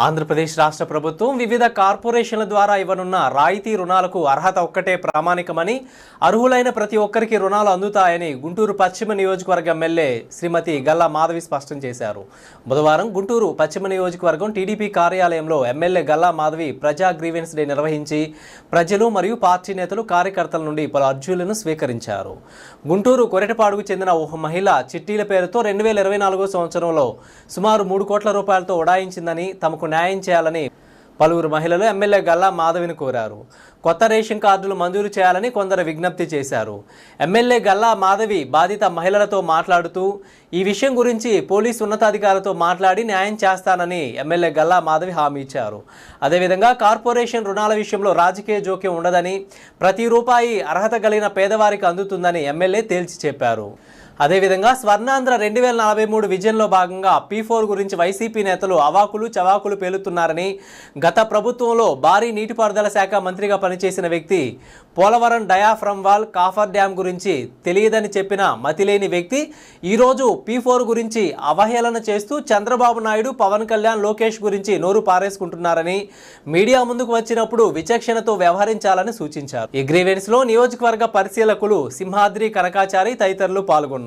ఆంధ్రప్రదేశ్ రాష్ట్ర ప్రభుత్వం వివిధ కార్పొరేషన్ల ద్వారా ఇవ్వనున్న రాయితీ రుణాలకు అర్హత ఒక్కటే ప్రామాణికమని, అర్హులైన ప్రతి ఒక్కరికి రుణాలు అందుతాయని గుంటూరు పశ్చిమ నియోజకవర్గ ఎమ్మెల్యే శ్రీమతి గల్లా మాధవి స్పష్టం చేశారు. బుధవారం గుంటూరు పశ్చిమ నియోజకవర్గం టీడీపీ కార్యాలయంలో ఎమ్మెల్యే గల్లా మాధవి ప్రజా గ్రీవెన్స్ డే నిర్వహించి ప్రజలు మరియు పార్టీ నేతలు, కార్యకర్తల నుండి పలు అర్జీలను స్వీకరించారు. గుంటూరు కొరటపాడుకు చెందిన ఒక మహిళ చిట్టీల పేరుతో 2024 సంవత్సరంలో సుమారు 3 కోట్ల రూపాయలతో ఉడాయించిందని, తమకు న్యాయం చేయాలని పలువురు మహిళలు ఎమ్మెల్యే గల్లా మాధవిని కోరారు. కొత్త రేషన్ కార్డులు మంజూరు చేయాలని కొందరు విజ్ఞప్తి చేశారు. ఎమ్మెల్యే గల్లా మాధవి బాధిత మహిళలతో మాట్లాడుతూ ఈ విషయం గురించి పోలీసు ఉన్నతాధికారులతో మాట్లాడి న్యాయం చేస్తానని ఎమ్మెల్యే గల్లా మాధవి హామీ ఇచ్చారు. అదేవిధంగా కార్పొరేషన్ రుణాల విషయంలో రాజకీయ జోక్యం ఉండదని, ప్రతి రూపాయి అర్హత కలిగిన పేదవారికి అందుతుందని ఎమ్మెల్యే తేల్చి చెప్పారు. అదేవిధంగా స్వర్ణాంధ్ర 2043 విజన్లో భాగంగా P4 గురించి వైసీపీ నేతలు అవాకులు చవాకులు పేలుతున్నారని, గత ప్రభుత్వంలో భారీ నీటిపారుదల శాఖ మంత్రిగా పనిచేసిన వ్యక్తి Polavaram diaphragm wall, coffer dam గురించి తెలియదని చెప్పిన మతిలేని వ్యక్తి ఈరోజు P4 గురించి అవహేళన చేస్తూ చంద్రబాబు నాయుడు, పవన్ కళ్యాణ్, లోకేష్ గురించి నోరు పారేసుకుంటున్నారని మీడియా ముందుకు వచ్చినప్పుడు విచక్షణతో వ్యవహరించాలని సూచించారు. ఈ గ్రీవెన్స్ లో నియోజకవర్గ పరిశీలకులు సింహాద్రి కనకాచారి తదితరులు పాల్గొన్నారు.